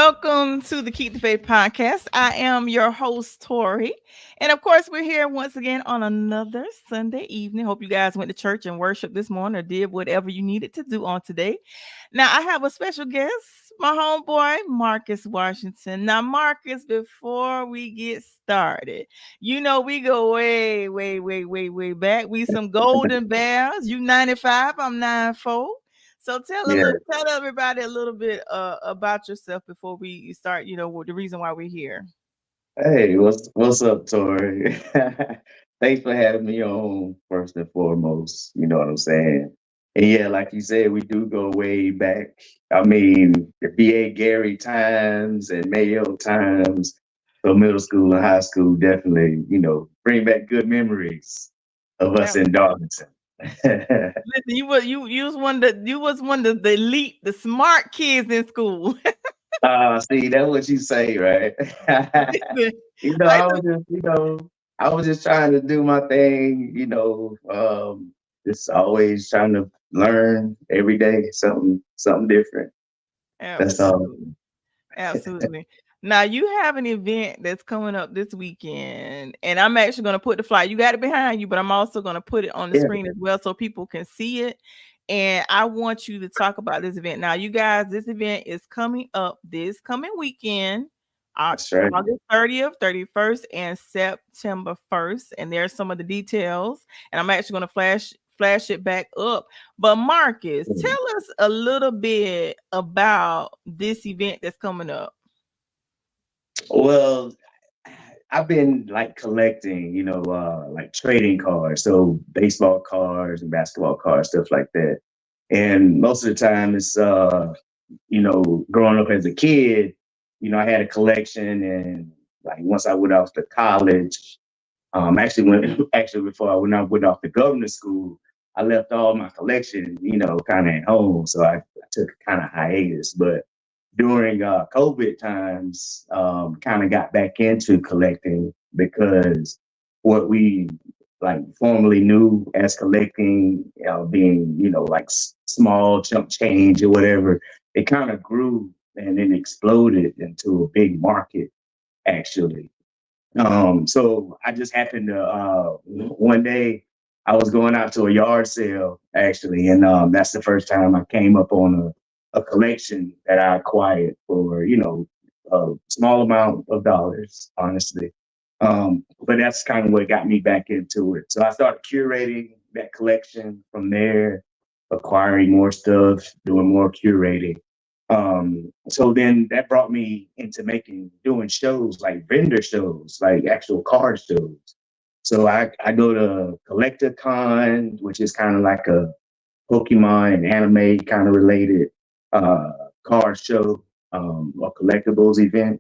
Welcome to the Keep the Faith podcast. I am your host, Tori. And of course, we're here once again on another Sunday evening. Hope you guys went to church and worshiped this morning or did whatever you needed to do on today. Now, I have a special guest, my homeboy, Marcus Washington. Now, Marcus, before we get started, we go way back. We some golden bears. You 95, I'm 94. So Yeah. tell everybody a little bit about yourself before we start. The reason why we're here. Hey, what's up, Tori? Thanks for having me on first and foremost. You know what I'm saying? And yeah, like you said, we do go way back. I mean, the BA Gary times and Mayo times. So middle school and high school definitely, bring back good memories of us Yeah. in Darlington. Listen, you was one of the elite, the smart kids in school. See, that's what you say, right? Listen, You know, I I used was to, just, I was just trying to do my thing, just always trying to learn every day something different. That's all. absolutely. Absolutely. Now you have an event that's coming up this weekend, and I'm actually going to put the flyer. You got it behind you, but I'm also going to put it on the Yeah, screen as well so people can see it. And I want you to talk about this event. Now, you guys, this event is coming up this coming weekend, that's right. August 30th, 31st, and September 1st. And there's some of the details. And I'm actually going to flash it back up. But Marcus, Mm. tell us a little bit about this event that's coming up. Well, I've been like collecting, like trading cards, so baseball cards and basketball cards, stuff like that. And most of the time, it's growing up as a kid, I had a collection, and like once I went off to college, actually went actually before when I went off to government school, I left all my collection, kind of at home, so I took a kind of hiatus. But during COVID times, kind of got back into collecting because what we like formerly knew as collecting, being like small chunk change or whatever, it kind of grew and then exploded into a big market actually. So I just happened to one day I was going out to a yard sale actually, and that's the first time I came up on a collection that I acquired for a small amount of dollars, honestly. But that's kind of what got me back into it. So I started curating that collection from there, acquiring more stuff, doing more curating. So then that brought me into doing shows like vendor shows, like actual card shows. So I go to CollectorCon, which is kind of like a Pokemon and anime kind of related uh, card show or collectibles event.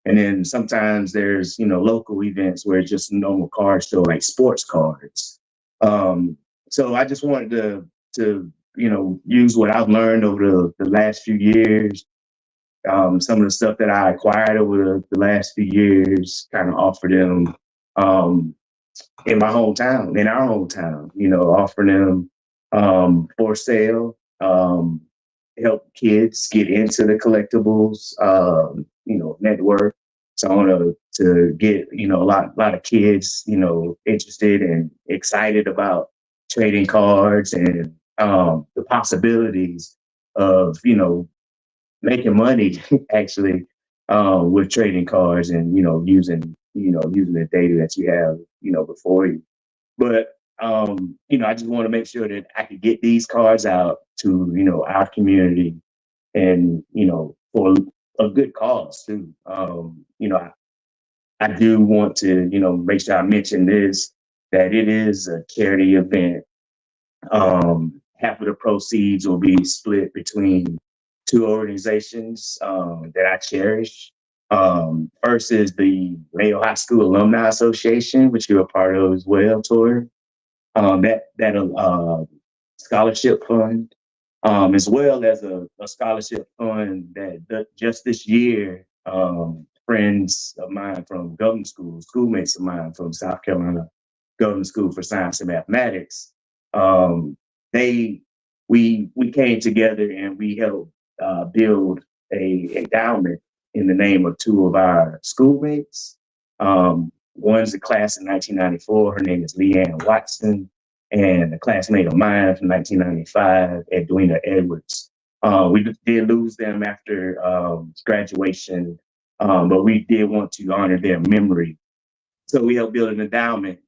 And then sometimes there's, local events where it's just a normal card show, like sports cards. Um, so I just wanted to use what I've learned over the last few years, some of the stuff that I acquired over the last few years, kind of offer them um, in my hometown, in our hometown, offer them for sale, help kids get into the collectibles, network. So I want to get, a lot of kids, interested and excited about trading cards and the possibilities of, making money actually with trading cards and using the data that you have before you. But I just want to make sure that I could get these cards out to our community and for a good cause too. I do want to make sure I mention this, that it is a charity event. Half of the proceeds will be split between two organizations that I cherish. First is the Mayo High School Alumni Association, which you're a part of as well, Tori. That scholarship fund, as well as a scholarship fund that just this year, friends of mine from government school, schoolmates of mine from South Carolina Government School for Science and Mathematics, um, they we came together and we helped build a endowment in the name of two of our schoolmates. One's a class in 1994. Her name is Leanne Watson, and a classmate of mine from 1995, Edwina Edwards. We did lose them after graduation, but we did want to honor their memory. So we helped build an endowment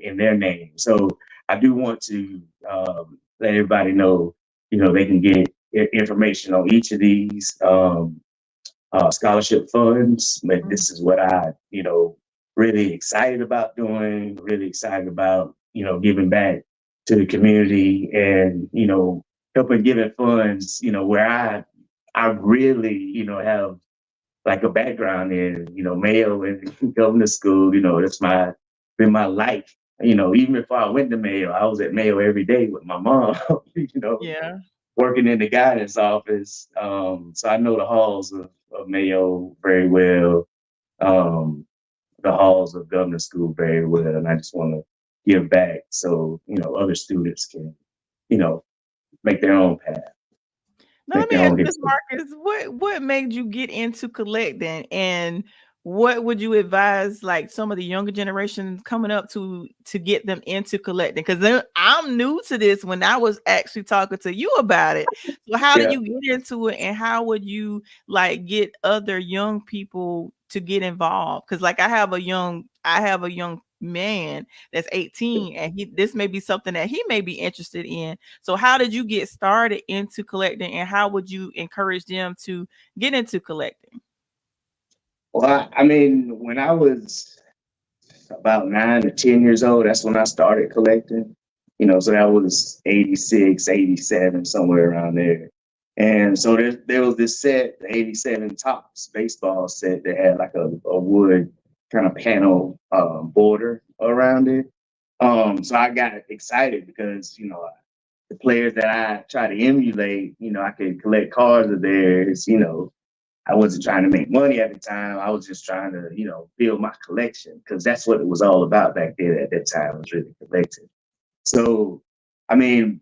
in their name. So I do want to let everybody know, they can get information on each of these scholarship funds. But this is what I, really excited about doing, really excited about, giving back to the community and, helping giving funds, where I really, have like a background in, Mayo and government school. That's been my life. Even before I went to Mayo, I was at Mayo every day with my mom, Yeah. working in the guidance office. So I know the halls of Mayo very well, the halls of government school very well. And I just want to give back so, other students can, make their own path. Now let me ask you this, Marcus. What made you get into collecting, and what would you advise like some of the younger generations coming up to get them into collecting? Because I'm new to this when I was actually talking to you about it. So how did you get into it, and how would you like get other young people to get involved? Because like I have a young man that's 18, and this may be something that he may be interested in. So how did you get started into collecting, and how would you encourage them to get into collecting? Well, I mean, when I was about 9 or 10 years old, that's when I started collecting. So that was 86, 87, somewhere around there. And so there was this set, the 87 Topps baseball set that had like a wood kind of panel border around it. So I got excited because, the players that I try to emulate, I could collect cards of theirs. I wasn't trying to make money at the time. I was just trying to, build my collection, because that's what it was all about back then at that time, was really collecting. So, I mean,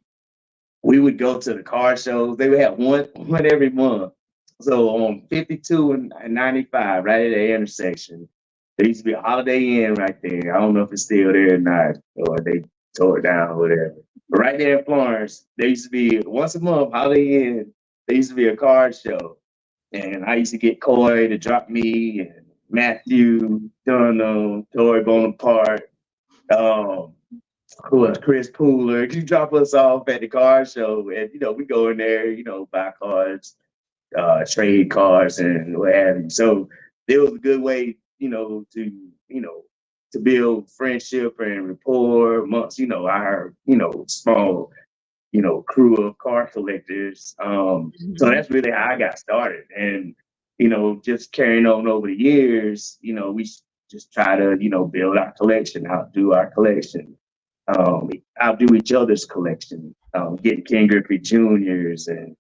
we would go to the car shows. They would have one every month. So on 52 and 95, right at the intersection, there used to be a Holiday Inn right there. I don't know if it's still there or not, or they tore it down or whatever. But right there in Florence, there used to be once a month, Holiday Inn, there used to be a car show. And I used to get Coy to drop me, and Matthew Dunham, Tori Bonaparte, who was Chris Pooler. You drop us off at the car show, and we go in there, buy cards, trade cards, and what have you. So it was a good way, to build friendship and rapport amongst, our, small, crew of car collectors. So that's really how I got started. And, just carrying on over the years, we just try to, build our collection, outdo our collection, outdo each other's collection, getting Ken Griffey Jr.'s and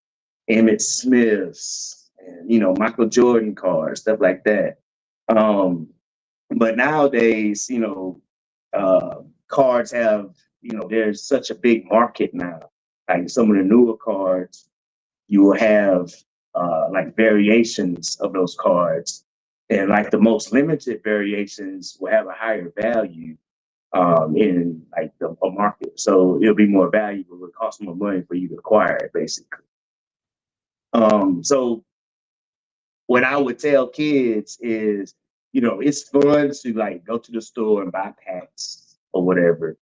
Emmett Smith's and, Michael Jordan cards, stuff like that. But nowadays, cards have, there's such a big market now. Like some of the newer cards, you will have like variations of those cards. And like the most limited variations will have a higher value in like a market. So it'll be more valuable. It'll cost more money for you to acquire it, basically. So what I would tell kids is, it's fun to like go to the store and buy packs or whatever,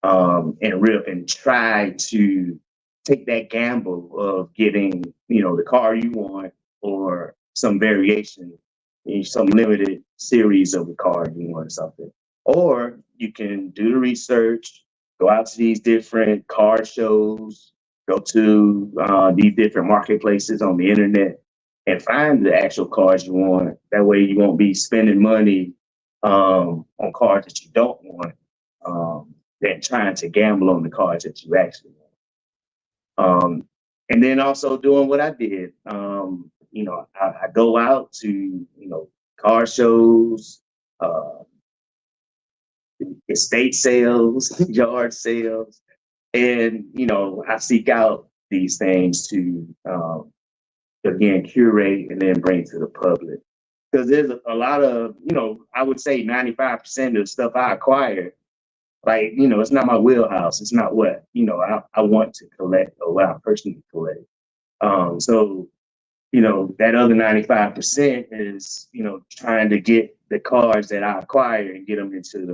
and rip and try to take that gamble of getting, the car you want, or some variation, some limited series of the car you want or something. Or you can do the research, go out to these different car shows, go to these different marketplaces on the internet, and find the actual cars you want. That way you won't be spending money on cars that you don't want, than trying to gamble on the cars that you actually want. And then also doing what I did. I go out to, car shows, estate sales, yard sales, and, I seek out these things to again, curate and then bring to the public. Because there's a lot of, I would say 95% of the stuff I acquire, like, it's not my wheelhouse. It's not what, I want to collect or what I personally collect. So, that other 95% is, trying to get the cars that I acquire and get them into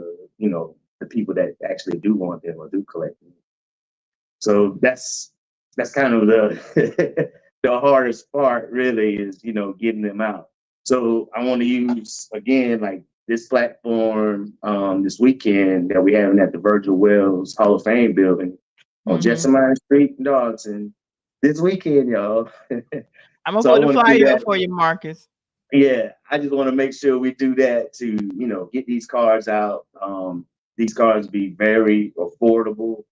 the people that actually do want them or do collect them. So that's kind of the the hardest part really is, getting them out. So I want to use again, like this platform this weekend that we having at the Virgil Wells Hall of Fame building on Jessamine Street in Darlington this weekend, y'all. I'm gonna put the flyer up for you, Marcus. Yeah, I just want to make sure we do that to, get these cars out. These cars be very affordable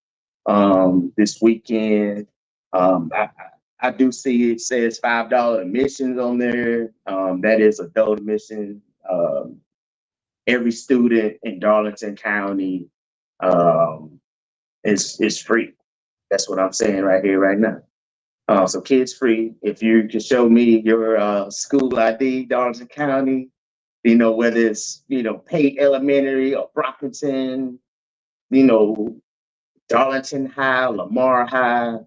this weekend. I do see it says $5 admissions on there. That is adult admission. Every student in Darlington County is free. That's what I'm saying right here, right now. So kids free. If you can show me your school ID, Darlington County, whether it's, Pate Elementary or Brockington, Darlington High, Lamar High,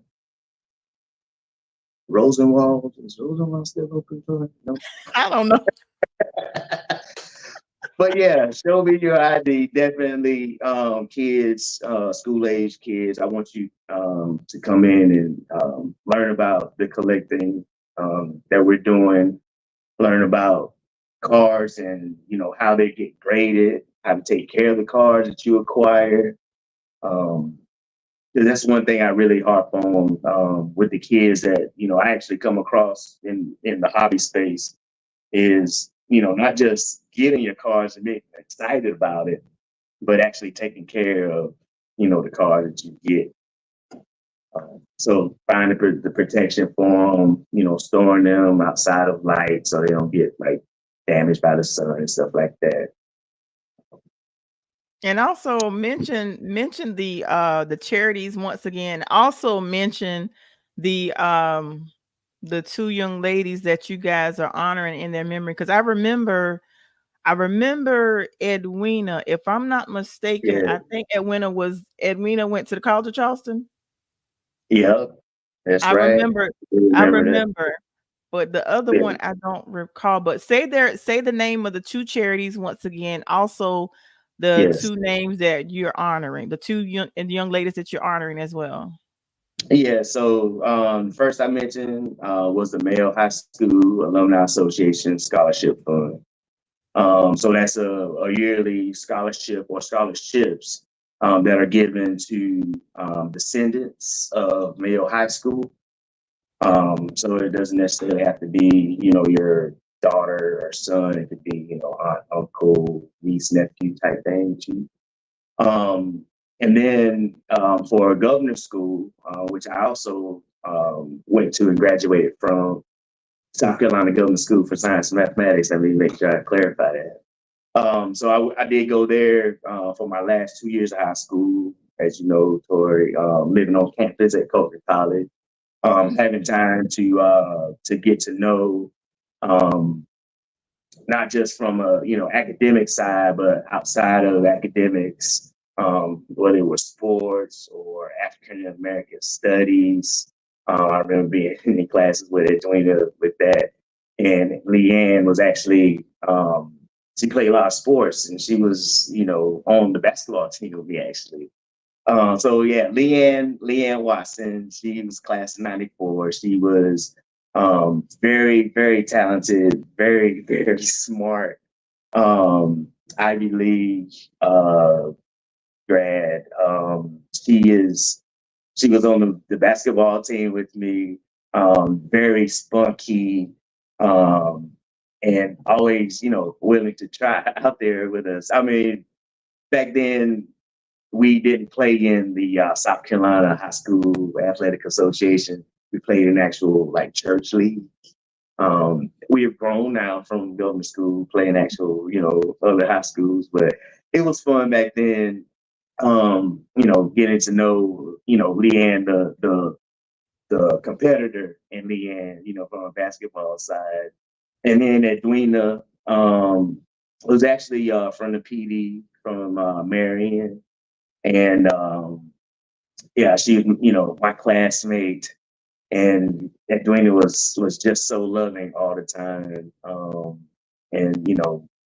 Rosenwald. Is Rosenwald still open for it? No. I don't know. But yeah, show me your ID. Definitely, kids, school age kids. I want you to come in and learn about the collecting that we're doing. Learn about cars and how they get graded, how to take care of the cars that you acquire. That's one thing I really harp on with the kids that I actually come across in the hobby space is not just getting your cars and being excited about it, but actually taking care of the car that you get. So find the protection for them, storing them outside of light so they don't get like damaged by the sun and stuff like that. And also mention the charities once again. Also mention the two young ladies that you guys are honoring in their memory. Because I remember Edwina, if I'm not mistaken. Yeah. I think Edwina went to the College of Charleston. Yep, that's I right. remember. I remember. But the other one I don't recall. But say the name of the two charities once again. Also, the two names that you're honoring, the two young ladies that you're honoring as well. Yeah. So first I mentioned was the Male High School Alumni Association Scholarship Fund. So that's a yearly scholarship or scholarships that are given to descendants of Male High School. So it doesn't necessarily have to be, your daughter or son. It could be, aunt, uncle, niece, nephew type thing too. And then for a governor's school, which I also went to and graduated from, South Carolina Government School for Science and Mathematics. Let me make sure I clarify that. So I did go there for my last 2 years of high school, as you know, Tori, living on campus at Coker College. Having time to get to know not just from a academic side, but outside of academics, whether it was sports or African American studies. I remember being in classes with Edwina with that, and Leanne was actually she played a lot of sports, and she was on the basketball team with me actually. So yeah, Leanne Watson, she was class of '94. She was very, very talented, very, very smart, Ivy League grad. She was on the basketball team with me, very spunky, and always, willing to try out there with us. I mean, back then, we didn't play in the South Carolina High School Athletic Association. We played in actual church league. We have grown now from going to school, playing actual, other high schools, but it was fun back then. Getting to know, Leanne, the the competitor in the end, from a basketball side. And then Edwina was actually from the PD from Marion. And yeah, she, my classmate. And Edwina was just so loving all the time. And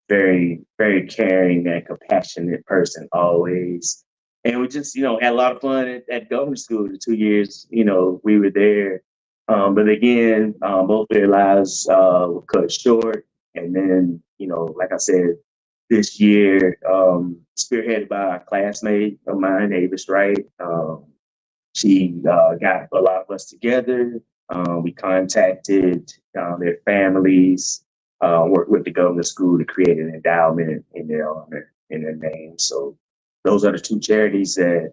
very, very caring and compassionate person always. And we just, had a lot of fun at government school the 2 years, we were there. But again, both their lives were cut short. And then, like I said, this year, spearheaded by a classmate of mine, Avis Wright. She got a lot of us together. We contacted their families, worked with the government school to create an endowment in their honor, in their name. So those are the two charities that,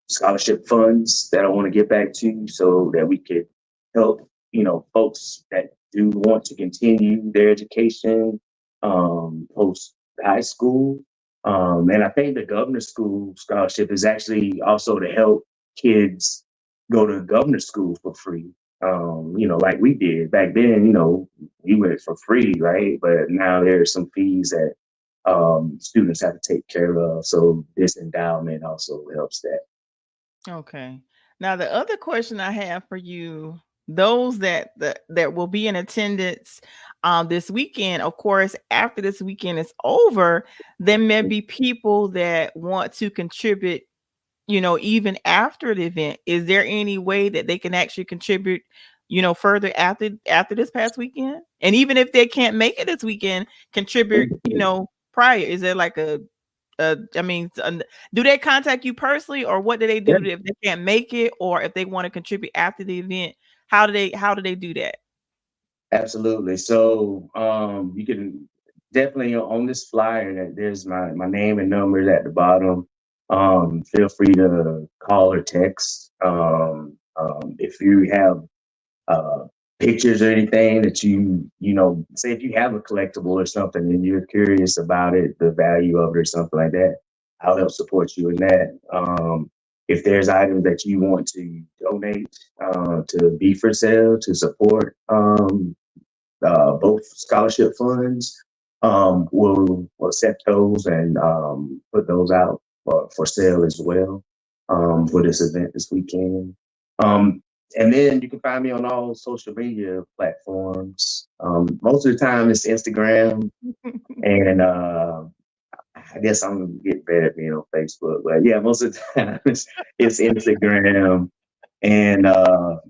scholarship funds that I want to get back to so that we could help, folks that do want to continue their education post high school. And I think the governor school scholarship is actually also to help kids go to governor school for free. Like we did back then, we went for free, right? But now there's some fees that students have to take care of. So this endowment also helps that. Okay. Now the other question I have for you, those that will be in attendance this weekend, of course, after this weekend is over, there may be people that want to contribute, even after the event. Is there any way that they can actually contribute, further after this past weekend? And even if they can't make it this weekend, contribute, prior. Is there like do they contact you personally, or what do they do if they can't make it, or if they want to contribute after the event? How do they do that? Absolutely. So you can definitely on this flyer that there's my name and numbers at the bottom. Feel free to call or text. If you have uh, pictures or anything that say if you have a collectible or something and you're curious about it, the value of it or something like that, I'll help support you in that. If there's items that you want to donate to be for sale to support both scholarship funds, we'll accept those and put those out for sale as well for this event this weekend. And then you can find me on all social media platforms. Most of the time it's Instagram, and I guess I'm gonna get better at being on Facebook. But yeah, most of the time it's Instagram, and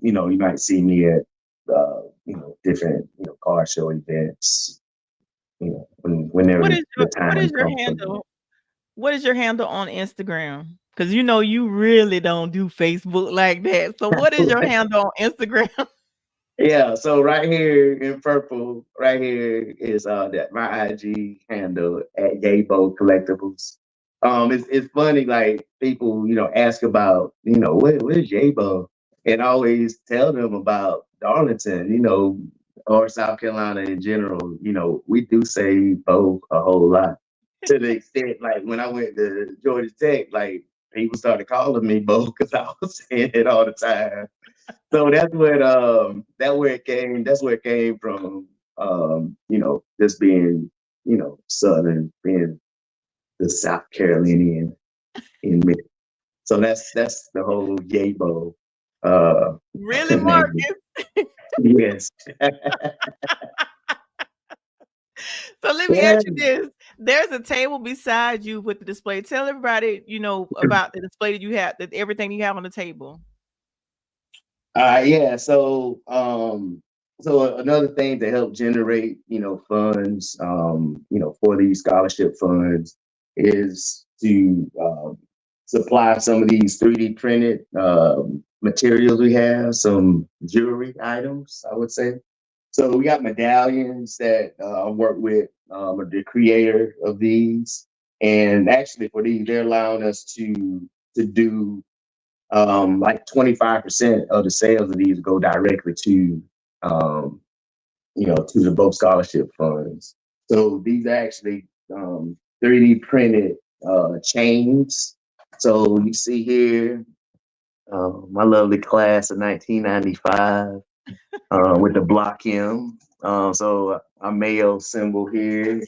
you might see me at different car show events. Whenever What is the what is time your comes. handle? What is your handle on Instagram? Because you really don't do Facebook like that. So what is your handle on Instagram? Yeah, so right here in purple, right here is that my IG handle at Yabo Collectibles. It's funny, like people, ask about, what is Yabo? And I always tell them about Darlington, or South Carolina in general. We do say both a whole lot. To the extent, like when I went to Georgia Tech, like people started calling me Bo because I was saying it all the time. So that's where it came from. Just being, Southern, being the South Carolinian in me. So that's the whole Yabo Really, name. Marcus? Yes. So let me Yeah. ask you this. There's a table beside you with the display. Tell everybody, about the display that you have, that everything you have on the table. Yeah. So another thing to help generate, funds, for these scholarship funds is to supply some of these 3D printed materials we have, some jewelry items, I would say. So we got medallions that I work with the creator of these, and actually for these, they're allowing us to do like 25% of the sales of these go directly to to the both scholarship funds. So these are actually 3D printed chains. So you see here, my lovely class of 1995 with the block M. So a Mayo symbol here.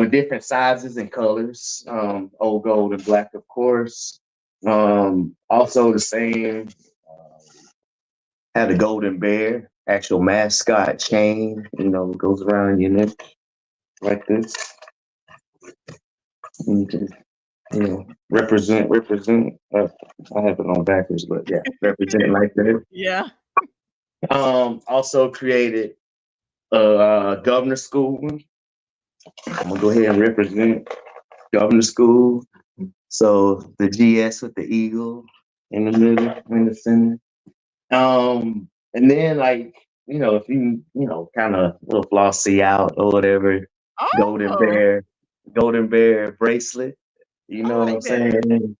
Different sizes and colors. Old gold and black, of course. Also the same. Had a golden bear, actual mascot chain. Goes around your neck like this. And just, represent. I have it on backwards, but yeah, represent like that. Yeah. Also created a governor school. I'm gonna go ahead and represent governor school. So the GS with the eagle in the middle, in the center. And then if you kind of little flossy out or whatever, golden Oh, bear bracelet. You I know what I'm like that. saying?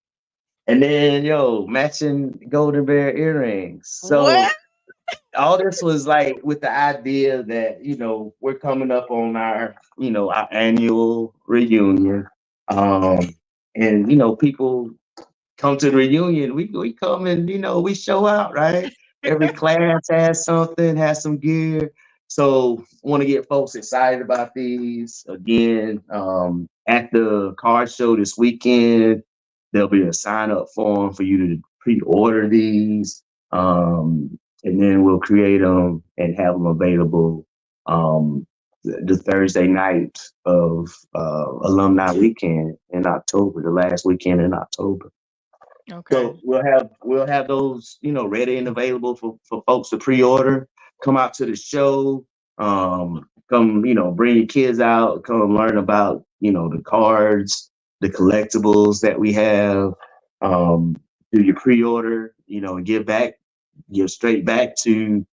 And then matching golden bear earrings. So What? all this was like with the idea that we're coming up on our annual reunion, um and people come to the reunion. We come and we show out, right? Every class has something, has some gear. So want to get folks excited about these again. At the card show this weekend, there'll be a sign up form for you to pre-order these. And then we'll create them and have them available the Thursday night of alumni weekend in October, the last weekend in October. Okay. So we'll have those ready and available for folks to pre-order. Come out to the show. Come bring your kids out. Come learn about the cards, the collectibles that we have. Do your pre-order. And give straight back to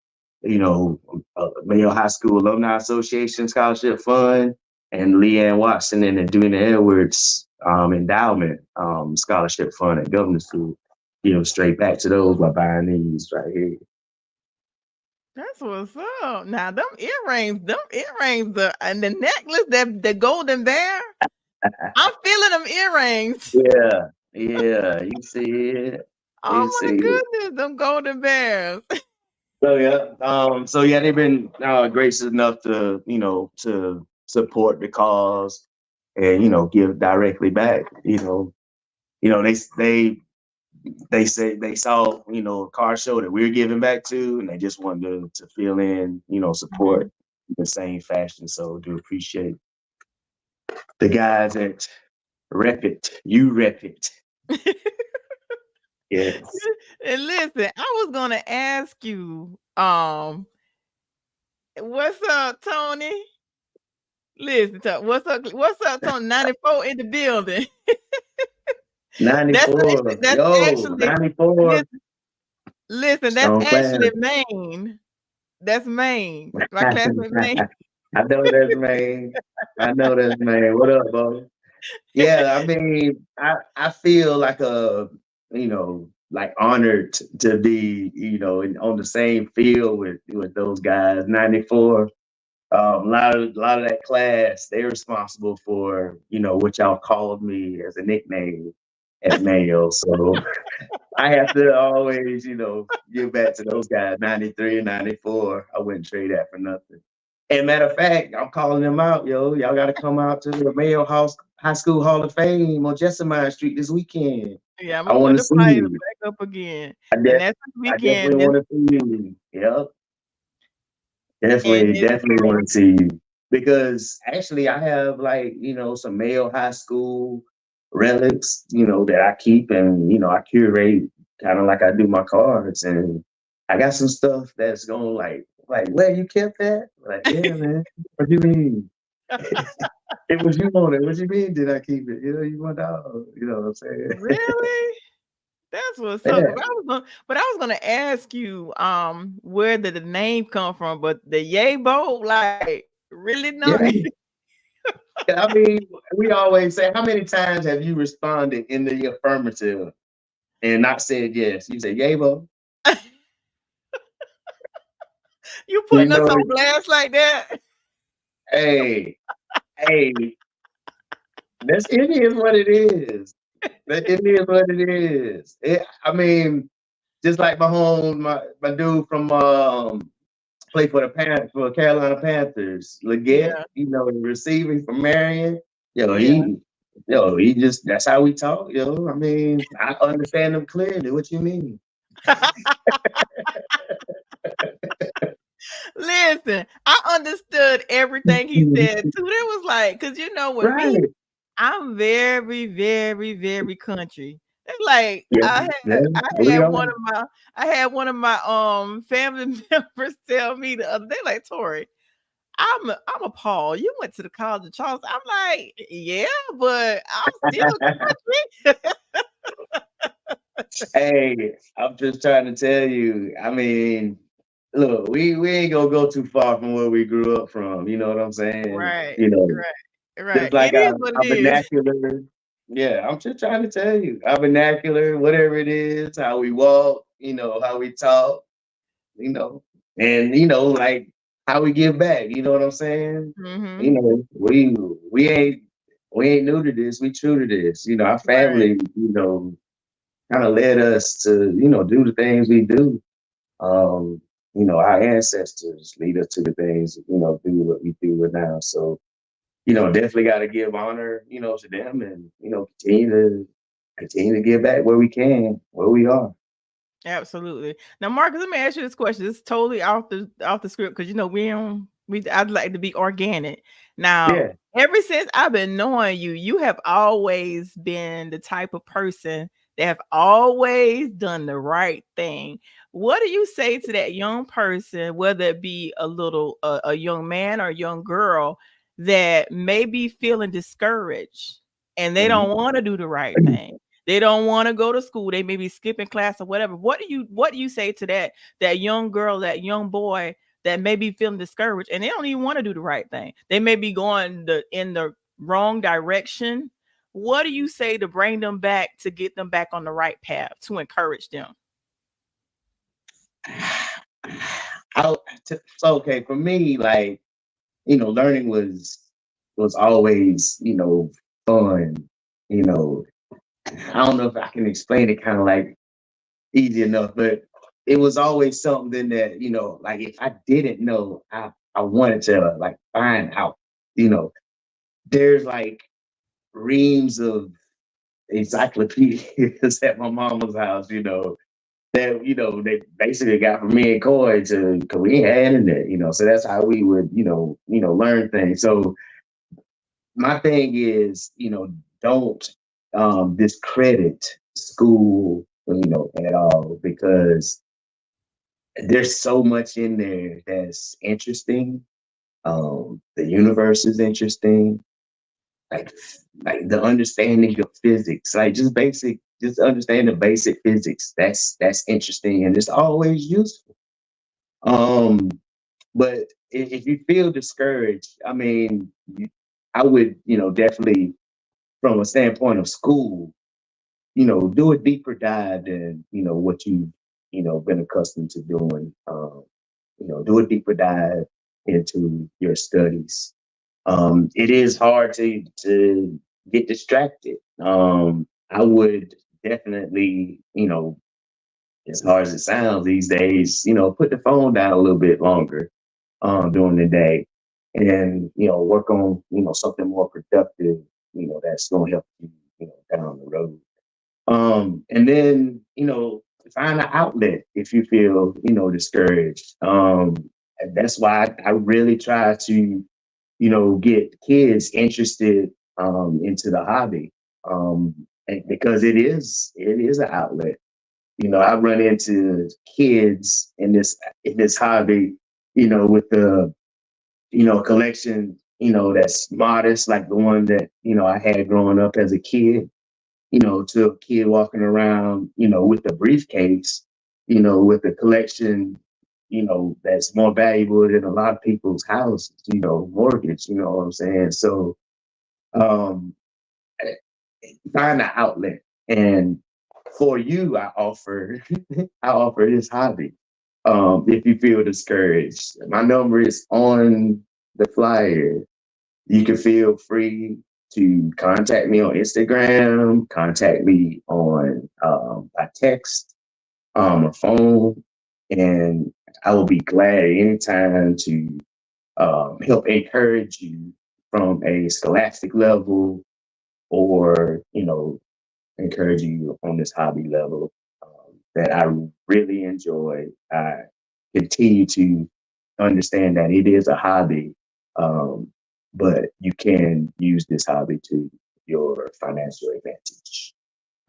Mayo High School Alumni Association Scholarship Fund and Leanne Watson and the Dwayne Edwards Endowment Scholarship Fund at Governor School. Straight back to those by buying these right here. That's what's up. Now them earrings, and the necklace, that the golden bear. I'm feeling them earrings. Yeah, yeah, you see it. You Oh my see it. goodness, them golden bears. So yeah, they've been gracious enough to support the cause and give directly back. They say they saw a car show that we're giving back to, and they just wanted to fill in, support in the same fashion. So do appreciate the guys at Rep It. You Rep It. Yes. And listen, I was gonna ask you, what's up, Tony? Listen, what's up, Tony? 94 in the building. That's 94. Yo, actually 94. listen, that's Strong class. actually Maine. That's Maine. My classmate Maine. I know that's Maine. What up, bro? Yeah, I mean, I feel like honored to be, on the same field with those guys. 94. A lot of that class, they're responsible for, what y'all called me as a nickname at Mayo. So I have to always, give back to those guys, 93 and 94. I wouldn't trade that for nothing. And matter of fact, I'm calling them out, yo. Y'all got to come out to the Mayo High School Hall of Fame on Jessamine Street this weekend. Yeah, I'm I gonna want put to the see flyer you. back up again. I And that's this I definitely weekend. want to see you. Yep. And Definitely want to see you. Because actually I have some Mayo High School relics, that I keep and I curate kind of like I do my cards. And I got some stuff that's going like where you kept that? Like, yeah, man. What do you mean? It was you on it. What you mean did I keep it? You my dog. You know what I'm saying? really? That's what's up. Yeah. But I was gonna ask you, where did the name come from? But the Yabo, like, really Yeah. nice. I mean, we always say, how many times have you responded in the affirmative and not said yes? You say, Yabo. You You putting us know, on blast like that? hey, this it is what it is. But it is what it is. I mean, just like my dude from played for for Carolina Panthers, Leggett, Yeah, receiving for Marion. Yo, yeah. he he just that's how we talk, I mean, I understand him clearly. What you mean? Listen, I understood everything he said too. That was like, cause with me, Right. I'm very, very, very country. It's like Yeah, yeah, I we had are. one of my family members tell me the other day, like, Tori, I'm appalled. You went to the College of Charleston. I'm like, yeah, but I'm still country. Hey, I'm just trying to tell you. I mean, look, we ain't gonna go too far from where we grew up from. You know what I'm saying? Right, Just right. like It is what it our is. vernacular. Yeah, I'm just trying to tell you, our vernacular, whatever it is, how we walk, how we talk, you know, and like how we give back. You know what I'm saying? Hmm. You know, we ain't new to this. We true to this. Our Right. family, kind of led us to, do the things we do. Um, our ancestors lead us to the things, do what we do now. So, definitely got to give honor, to them, and continue to give back where we can, where we are. Absolutely. Now, Marcus, let me ask you this question. It's totally off the script because I'd like to be organic. Now, Yeah. ever since I've been knowing you, you have always been the type of person that have always done the right thing. What do you say to that young person, whether it be a young man or a young girl that may be feeling discouraged and they Mhm. don't want to do the right thing? They don't want to go to school. They may be skipping class or whatever. What do you say to that young girl, that young boy that may be feeling discouraged and they don't even want to do the right thing? They may be going in the wrong direction. What do you say to bring them back, to get them back on the right path, to encourage them? So okay, for me, like, learning was always, fun. You know, I don't know if I can explain it kind of like easy enough, but it was always something that, like if I didn't know, I wanted to like find out. You know, there's like reams of encyclopedias at my mama's house, that they basically got from me and Coy to, because we ain't had internet, so that's how we would, learn things. So my thing is, don't discredit school, at all, because there's so much in there that's interesting. The universe is interesting, like the understanding of physics, like just understand the basic physics. That's interesting and it's always useful. Um, but if you feel discouraged, I mean, I would, definitely from a standpoint of school, do a deeper dive than what you've been accustomed to doing. Do a deeper dive into your studies. It is hard to get distracted. I would definitely, as hard as it sounds these days, put the phone down a little bit longer during the day, and work on something more productive. That's going to help you, down the road. And then, find an outlet if you feel, discouraged. And that's why I really try to, get kids interested into the hobby. Because it is an outlet. I run into kids in this hobby, with the, collection, that's modest, like the one that, I had growing up as a kid, to a kid walking around, with a briefcase, with a collection, that's more valuable than a lot of people's houses, mortgage, you know what I'm saying? So, um, find an outlet. And for you, I offer, I offer this hobby. If you feel discouraged, my number is on the flyer. You can feel free to contact me on Instagram, contact me on by text, or phone, and I will be glad anytime to help encourage you from a scholastic level, or encourage you on this hobby level that I really enjoy. I continue to understand that it is a hobby, um, but you can use this hobby to your financial advantage.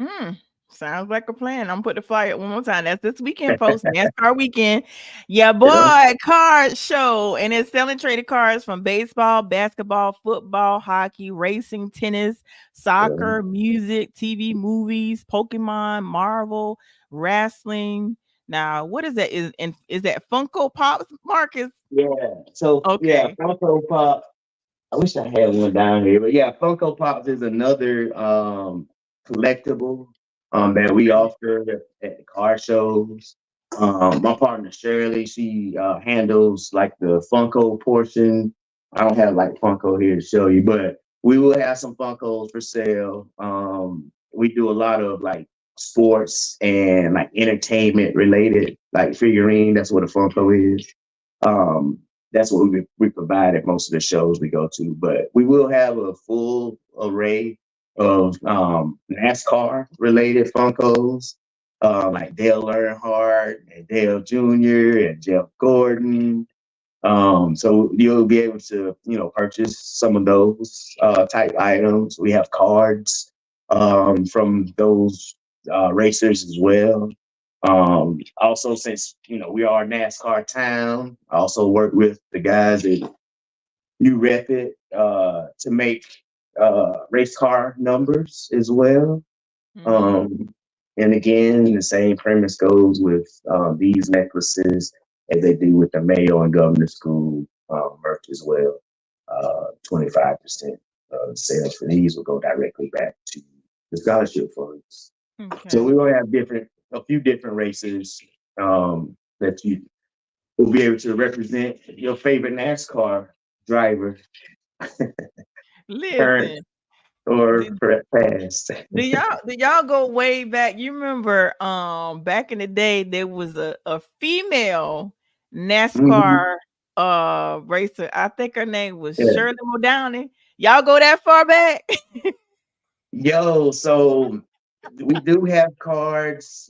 Mm, sounds like a plan. I'm put the flyer up one more time. That's this weekend, folks. NASCAR weekend. Yeah, Yeah, boy, card show. And it's selling traded cards from baseball, basketball, football, hockey, racing, tennis, yeah, soccer, music, TV, movies, Pokemon, Marvel, wrestling. Now, what is that? Is that Funko Pops, Marcus? yeah. So yeah, Okay. Funko Pop. I wish I had one down here, but yeah, Funko Pops is another collectible that we Okay. offer at the car shows. My partner Shirley, she handles like the Funko portion. I don't have like Funko here to show you, but we will have some Funkos for sale. We do a lot of like sports and like entertainment related like figurine. That's what a Funko is. Um, that's what we provide at most of the shows we go to. But we will have a full array of NASCAR related Funkos, like Dale Earnhardt and Dale Jr. and Jeff Gordon. So you'll be able to, purchase some of those type items. We have cards from those racers as well. Also, since we are a NASCAR town, I also work with the guys at You Rep It to make race car numbers as well. Mm-hmm. Um, and again, the same premise goes with these necklaces as they do with the Mayo and Governor School merch as well. 25% of sales for these will go directly back to the scholarship funds. So Okay. we're going to have a few different races that you will be able to represent your favorite NASCAR driver, current Listen. or past. Do y'all go way back? You remember back in the day there was a female Mhm. NASCAR racer. I think her name was Yeah. Shirley Muldowney. Y'all go that far back? Yo, so we do have cards,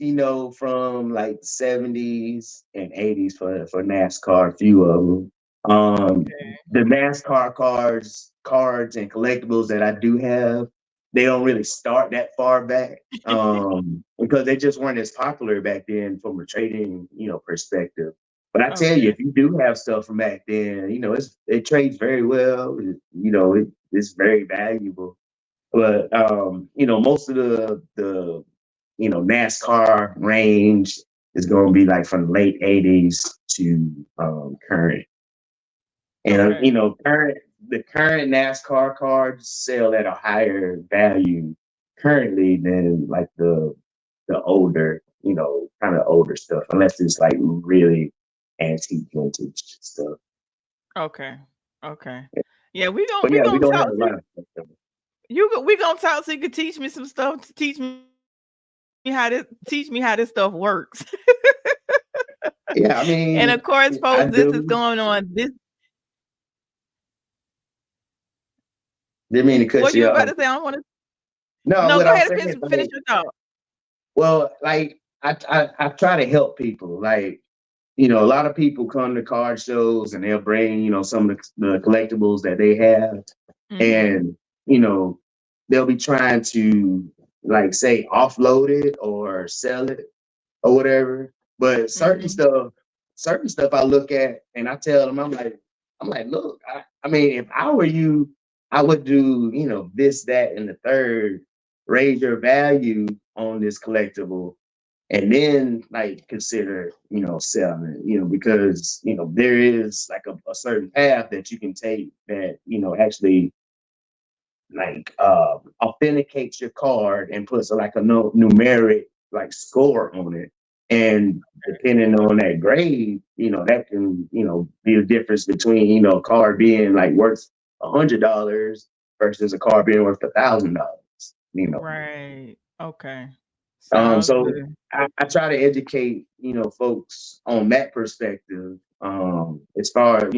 from like the 70s and 80s for NASCAR, a few of them. Okay. The NASCAR cards and collectibles that I do have, they don't really start that far back. Because they just weren't as popular back then from a trading, perspective. But I tell you, Okay. if you do have stuff from back then, it trades very well. It's very valuable. But most of the NASCAR range is going to be like from late '80s to current. And Okay. the current NASCAR cards sell at a higher value currently than like the older, kind of older stuff, unless it's like really antique vintage stuff. Okay. Okay. Yeah, we gonna But we yeah, we gonna don't talk. have a lot of stuff. We gonna talk so you can teach me some stuff to teach me how this stuff works. Yeah, I And mean, of course, I folks, this is do. going on. This Didn't mean to cut what you you about off. to say? I don't want to. No, No, what go I'm ahead and saying, finish your thought. well, like I try to help people. Like, a lot of people come to card shows and they'll bring, some of the collectibles that they have, Mm-hmm. and they'll be trying to like say offload it or sell it or whatever. But Mm-hmm. certain stuff I look at and I tell them, I'm like, look, I mean, if I were you, I would do, this, that, and the third, raise your value on this collectible, and then like consider, selling it, because, there is like a certain path that you can take that, actually like authenticates your card and puts like a numeric like score on it. And depending on that grade, that can, be the difference between, a card being like worth $100 versus a car being worth $1,000. You know, Right. Okay. Sounds so good. I try to educate folks on that perspective. As far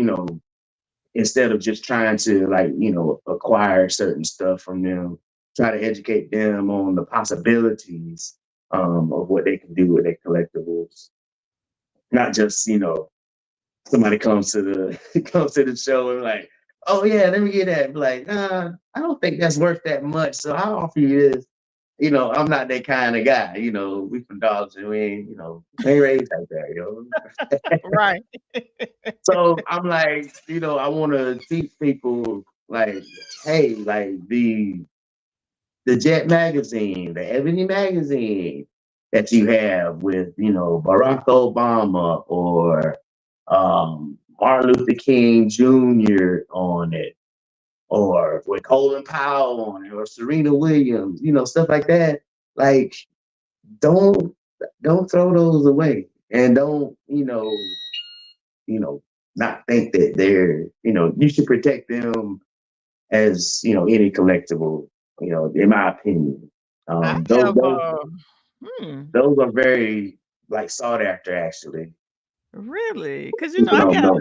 instead of just trying to acquire certain stuff from them, try to educate them on the possibilities of what they can do with their collectibles. Not just somebody comes to the comes to the show and like, oh yeah, let me get that. Be like, I don't think that's worth that much, so I'll offer you this. I'm not that kind of guy. We from dogs and we ain't raised like that. Right. So I'm like, I want to teach people like, hey, like the Jet magazine, the Ebony magazine that you have with, Barack Obama or Martin Luther King Jr. on it, or with Colin Powell on it, or Serena Williams, stuff like that. Like, don't throw those away, and don't you know not think that you should protect them as any collectible. In my opinion, I those have those hmm, those are very like sought after, actually. really? Because People don't know.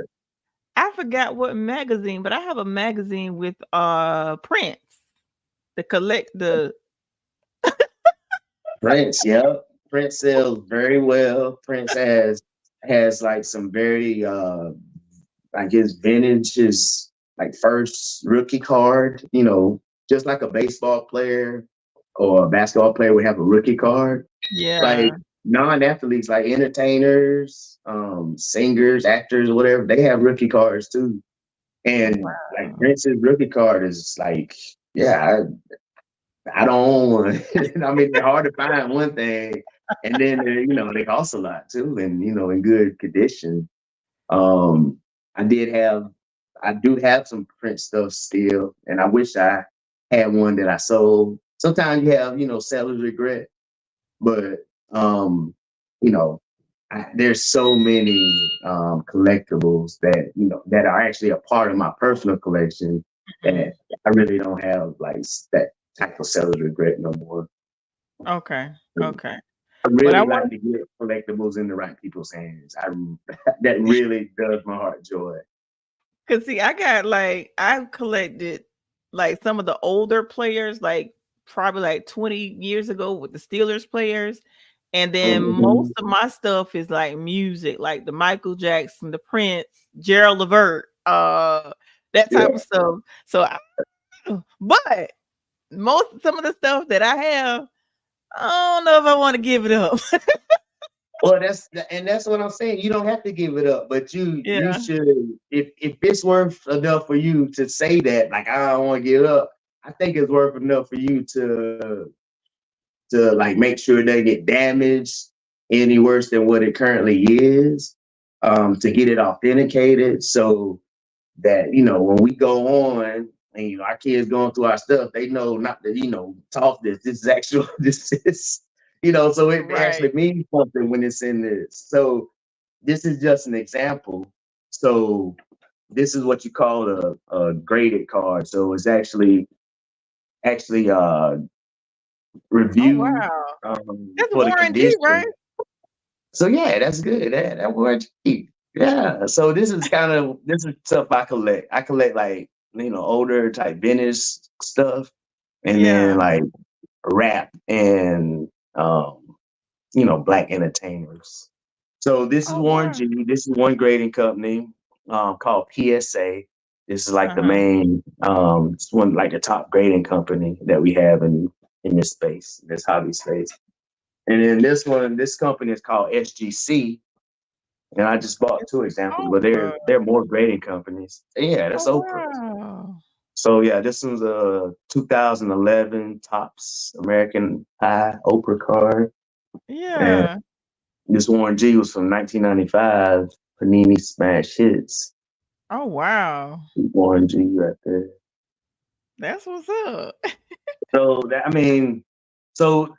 I forgot what magazine, but I have a magazine with Prince. The collect the Prince, yep. Prince sells very well. Prince has like some very like his vintage, his like first rookie card, just like a baseball player or a basketball player would have a rookie card. Like yeah. non-athletes, like entertainers, singers, actors, whatever, they have rookie cards too. Oh, And like wow. Prince's rookie card is like, yeah, I don't own one. I mean, they're hard to find, one thing, and then they cost a lot too, and in good condition. Um, I did have, I do have some print stuff still, and I wish I had one that I sold. Sometimes you have, seller's regret, but you know, there's so many collectibles that that are actually a part of my personal collection Mhm. that I really don't have like that type of seller's regret no more. Okay. Okay. I But I really like want to get collectibles in the right people's hands. That really does my heart joy. cause see, I've collected like some of the older players, like probably like 20 years ago with the Steelers players. And then most Mhm. of my stuff is like music, like the Michael Jackson, the Prince, Gerald Levert, that type Yeah. of stuff. So but some of the stuff that I have, I don't know if I want to give it up. Well, that's what I'm saying. You don't have to give it up, but you Yeah. should. If it's worth enough for you to say that, like I don't want to give it up, I think it's worth enough for you to like make sure they get damaged any worse than what it currently is, to get it authenticated so that when we go on and our kids going through our stuff, they know not to talk this. This is actual. This is so it Right. actually means something when it's in this. So this is just an example. So this is what you call a graded card. So it's actually Oh reviewed wow. That's for the warranty, right? condition. So yeah, that's good. That works. Yeah. So this is stuff I collect. I collect like older type vintage stuff, and then Yeah. like rap and black entertainers. So this is Oh Warren wow. G. This is one grading company called PSA. This is like the Uh-huh. main it's one like the top grading company that we have in this space, this hobby space. And then this company is called SGC, and I just bought It's two examples, but Oprah. they're more grading companies. Yeah, that's Oh Oprah. wow. So yeah, this was a 2011 Topps American Pie Oprah card, and Yeah. this Warren G was from 1995 Panini Smash Hits. Oh wow. Warren G right there. That's what's up. So that I mean, so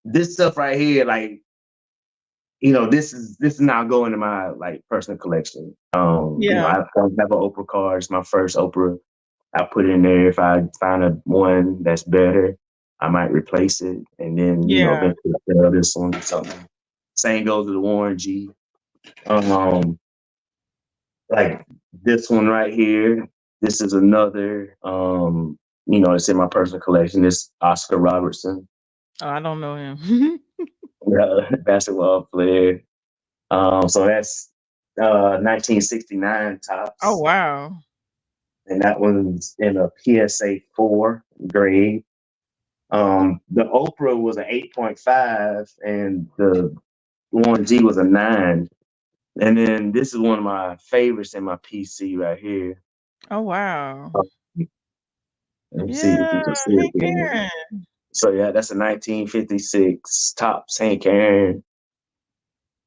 this stuff right here, like this is now going to my like personal collection. Yeah. I have an Oprah card. It's my first Oprah. I put it in there. If I find a one that's better, I might replace it, and then Yeah. eventually sell this one or something. Same goes to the Warren G. Um, like this one right here. This is another. It's in my personal collection. This Oscar Robertson, Oh, I don't know him. basketball player. So that's 1969 Oh, tops, wow. and that one's in a PSA 4 grade. The Oprah was an 8.5, and the Warren G was a 9. And then this is one of my favorites in my PC right here. Oh, wow. Let me see if you Yeah, can see it Hank again. Aaron. So yeah, that's a 1956 Topps Hank Aaron.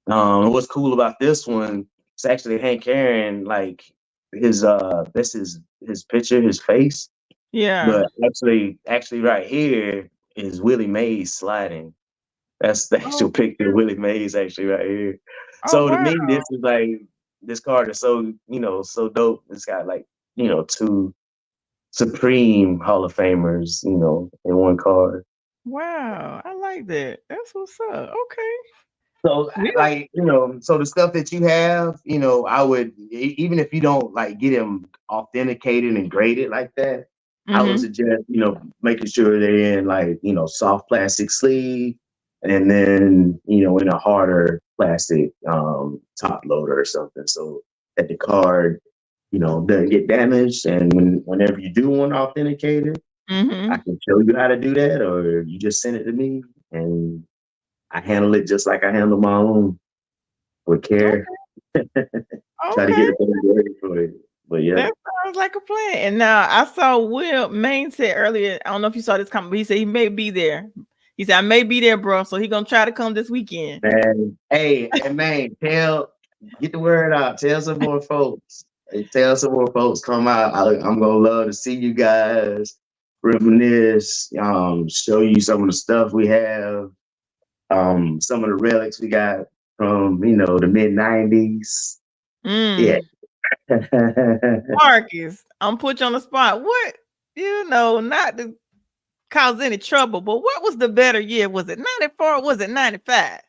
What's cool about this one? It's actually Hank Aaron, like this is his picture, his face, Yeah. but actually right here is Willie Mays sliding. That's the Oh, actual picture of Willie Mays actually right here. oh, So to wow. me, this is like this card is so so dope. It's got like two supreme Hall of Famers in one card. Wow. I like that. That's what's up. Okay. So We don't. like so the stuff that you have, I would even if you don't like get them authenticated and graded like that, I would Mm-hmm. suggest making sure they're in like soft plastic sleeve, and then in a harder plastic top loader or something, so that the card doesn't get damaged. And whenever you do want to authenticate it, I Mm-hmm. can show you how to do that, or you just send it to me and I handle it just like I handle my own, with care. Okay. Try to Okay. get it ready for it. But yeah, That sounds like a plan. And now I saw Will Main said earlier, I don't know if you saw this comment, but he said he may be there. He said, I may be there, bro. So he gonna try to come this weekend. man. Hey, and man, get the word out. Tell some more folks. Hey, tell some more folks come out. I'm gonna love to see you guys reminisce. Show you some of the stuff we have. Some of the relics we got from the mid-90s. Yeah. Mm. Marcus, I'm put you on the spot. What not to cause any trouble, but what was the better year? Was it 94 or was it 95?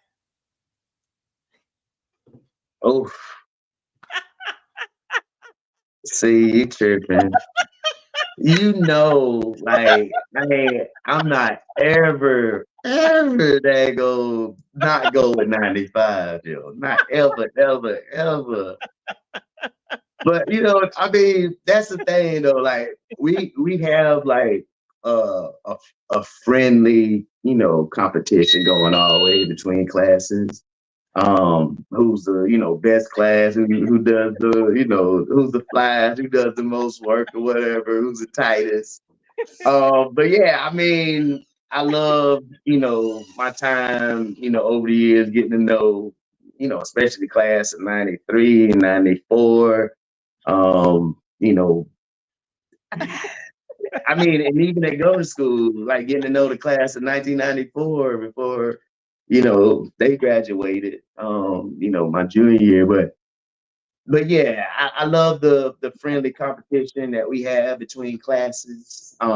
Oh, see, you tripping. Like, I'm not ever that go not go with 95, yo. Not ever, ever, ever. But I mean, that's the thing though. Like we have like a friendly, competition going all the way between classes. Who's the best class, who does the who's the flyest, who does the most work or whatever, who's the tightest. But yeah, I mean, I love my time over the years getting to know especially class of 93 and 94. You know, I mean, and even at go to school, like getting to know the class of 1994 before they graduated. My junior year, but yeah, I love the friendly competition that we have between classes. I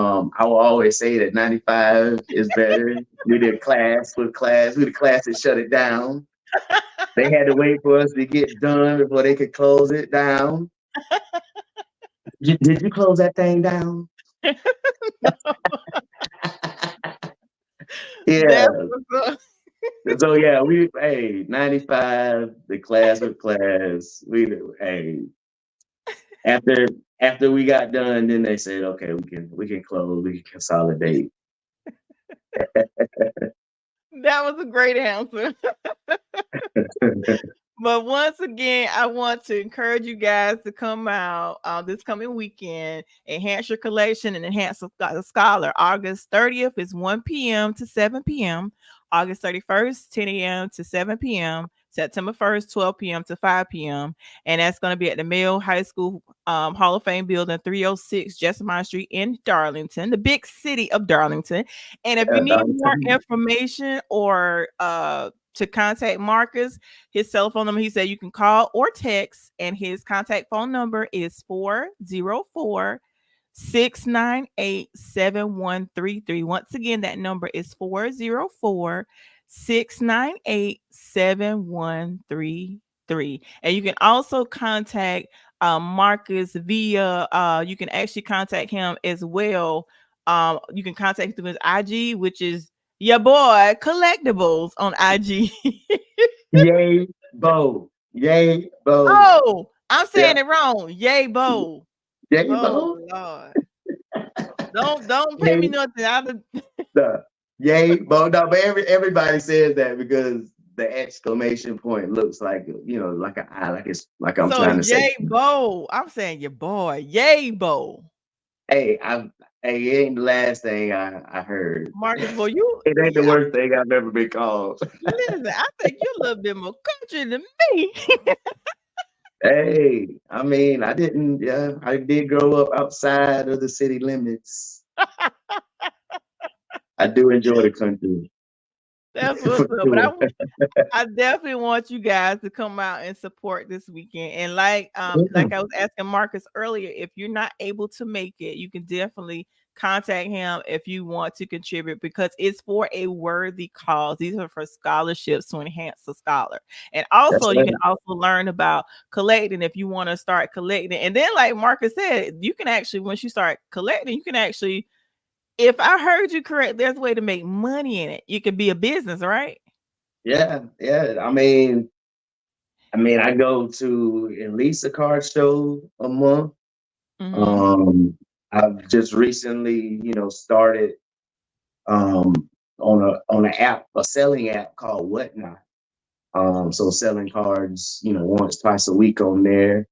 will always say that 95 is better. We the class, we the class that shut it down. They had to wait for us to get done before they could close it down. Did you close that thing down? That's Yeah. what's up. So yeah, 95, the class with class. After after we got done, then they said, okay, we can close, we can consolidate. That was a great answer. But once again, I want to encourage you guys to come out this coming weekend, enhance your collection and enhance the scholar. August 30th is 1 p.m. to 7 p.m. August 31st, 10 a.m. to 7 p.m. September 1st, 12 p.m. to 5 p.m. And that's going to be at the Mill High School Hall of Fame building, 306 Jessamine Street in Darlington, the big city of Darlington. And if you need more information or to contact Marcus, his cell phone number, he said you can call or text, and his contact phone number is 404 698-7133. Once again, that number is 404-698-7133. And you can also contact Marcus via you can actually contact him as well. You can contact him through his IG, which is your boy Collectibles on IG. Yay, Bo. Yay, Bo. Oh, I'm saying Yeah. it wrong. Yay, Bo. Yay, Oh Bo. Lord. Don't pay me Yay, nothing. yay, Bo. No, but everybody says that because the exclamation point looks like, like an eye, like it's like I'm So trying to say. yay, Bo. I'm saying your boy. Yay, Bo. Hey, hey, it ain't the last thing I heard. Marcus, Bo, It ain't the worst thing I've ever been called. listen, I think you're a little bit more country than me. Hey, I mean, I did grow up outside of the city limits. I do enjoy the country. That's For what's up. But sure. I definitely want you guys to come out and support this weekend. And like I was asking Marcus earlier, if you're not able to make it, you can definitely contact him if you want to contribute, because it's for a worthy cause. These are for scholarships to enhance the scholar. And also That's you right. can also learn about collecting if you want to start collecting. And then like Marcus said, you can actually, once you start collecting, you can actually, if I heard you correct, there's a way to make money in it. You could be a business, right? Yeah, yeah. I go to at least a card show a month. Mm-hmm. I've just recently, started on an app, a selling app called Whatnot. So selling cards, once, twice a week on there.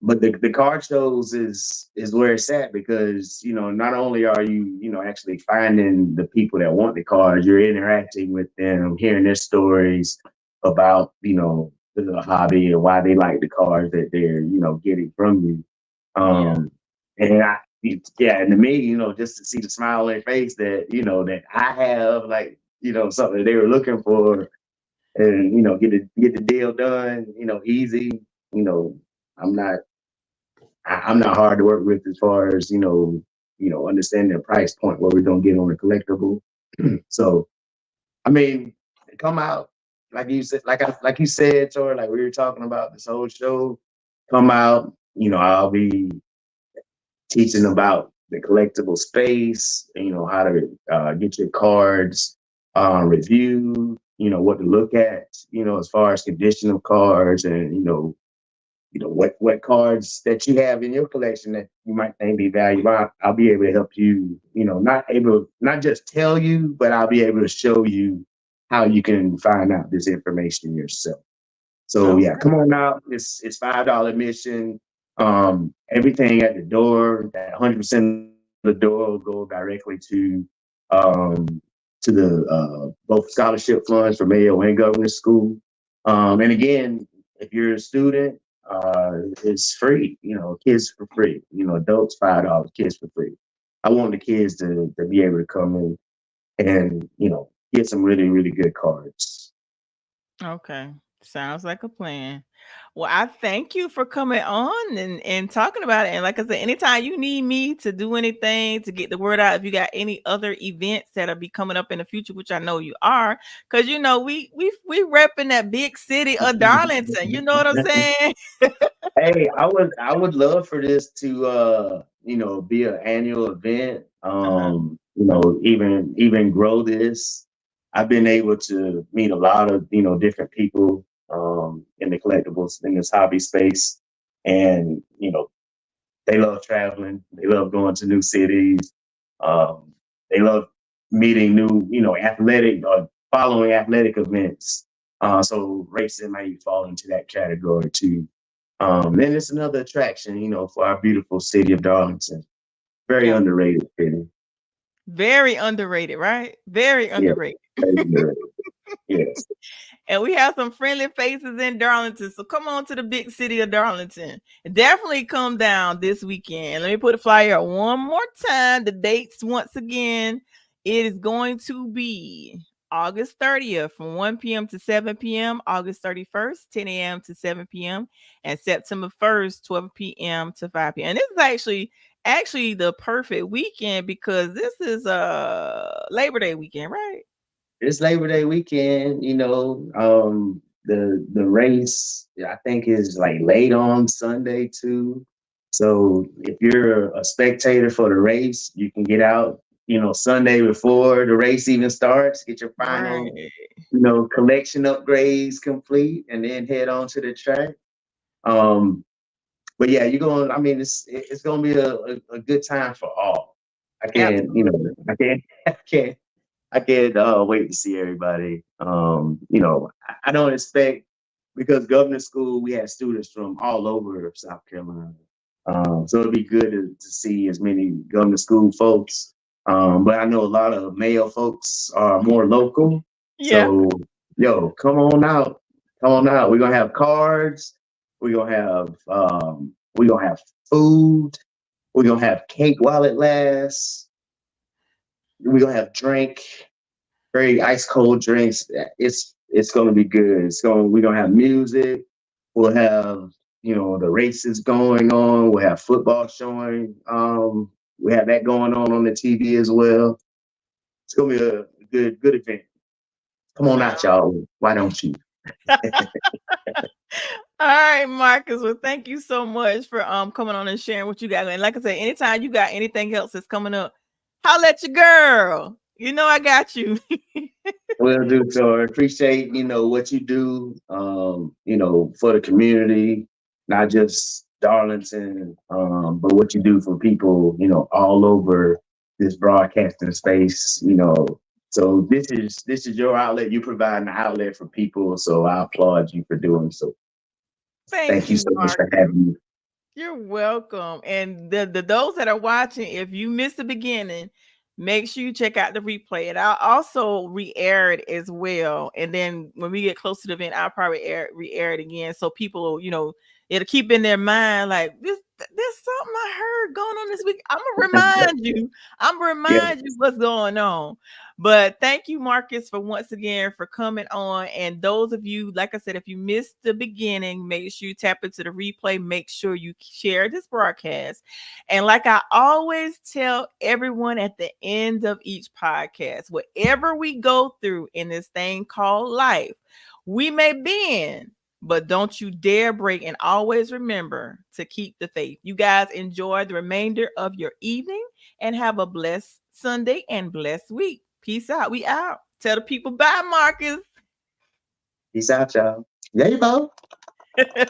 But the card shows is where it's at because, not only are you, actually finding the people that want the cards, you're interacting with them, hearing their stories about, the hobby and why they like the cards that they're, getting from you. Yeah. And and to me, just to see the smile on their face that, that I have, like, something that they were looking for, and, get the deal done, easy. You know, I'm not I'm not hard to work with as far as, understanding the price point where we're gonna get on a collectible. So I mean, come out like you said, like you said, Tor, like we were talking about this whole show. Come out, I'll be teaching about the collectible space, how to get your cards reviewed, what to look at, as far as condition of cards, and what cards that you have in your collection that you might think be valuable. I'll be able to help you, not just tell you, but I'll be able to show you how you can find out this information yourself. So yeah, Okay. come on out. It's $5 admission. Everything at the door, that 100% of the door will go directly um, to the both scholarship funds for Mayo and Governor School. And again, if you're a student, it's free. Kids for free. Adults $5, kids for free. I want the kids to be able to come in and get some really, really good cards. Okay. Sounds like a plan. Well, I thank you for coming on and talking about it. And like I said, anytime you need me to do anything to get the word out, if you got any other events that'll be coming up in the future, which I know you are, because we repping that big city of Darlington. You know what I'm saying? Hey, I would love for this to be an annual event. Uh-huh. Even grow this. I've been able to meet a lot of different people in the collectibles in this hobby space, and they love traveling. They love going to new cities. Um, they love meeting new athletic or following athletic events. So racing may fall into that category too. And it's another attraction, for our beautiful city of Darlington. Very Yeah. underrated city. Very underrated, right? Very Yeah, underrated. very underrated. Yes. And we have some friendly faces in Darlington. So come on to the big city of Darlington. And definitely come down this weekend. Let me put a flyer out one more time. The dates once again. It is going to be August 30th from 1 p.m. to 7 p.m., August 31st, 10 a.m. to 7 p.m., and September 1st, 12 p.m. to 5 p.m. And this is actually the perfect weekend because this is Labor Day weekend, right? It's Labor Day weekend, the race I think is like late on Sunday too. So if you're a spectator for the race, you can get out, Sunday before the race even starts, get your final, Right. collection upgrades complete and then head on to the track. But yeah, I mean, it's gonna be a good time for all. I can't, Absolutely. I can't wait to see everybody. I don't expect, because governor school, we have students from all over South Carolina. So it'd be good to see as many governor school folks. But I know a lot of male folks are more local. Yeah. So, come on out. Come on out. We're gonna have cards. We're gonna have food. We're gonna have cake while it lasts. We're gonna have drink, very ice cold drinks. It's gonna be good. We're gonna have music. We'll have the races going on. We'll have football showing. We have that going on the TV as well. It's gonna be a good event. Come on out, y'all. Why don't you? All right, Marcus. Well, thank you so much for coming on and sharing what you got. And like I said, anytime you got anything else that's coming up, holla at your girl. You know I got you. Will do, so I appreciate what you do for the community, not just Darlington, but what you do for people all over this broadcasting space. So this is your outlet. You provide an outlet for people, so I applaud you for doing so. Thank Thank you you, so much for Marcus. having me. You're welcome. And the those that are watching, if you missed the beginning, make sure you check out the replay. And I'll also re-air it as well. And then when we get close to the event, I'll probably re-air it again. So people, it'll keep in their mind like there's something I heard going on this week. I'm gonna remind you. Yeah. What's going on. But thank you, Marcus, for once again for coming on. And those of you, like I said, if you missed the beginning, make sure you tap into the replay. Make sure you share this broadcast. And like I always tell everyone at the end of each podcast, whatever we go through in this thing called life, we may bend, but don't you dare break. And always remember to keep the faith. You guys enjoy the remainder of your evening and have a blessed Sunday and blessed week. Peace out. We out. Tell the people bye, Marcus. Peace out, y'all. There you go.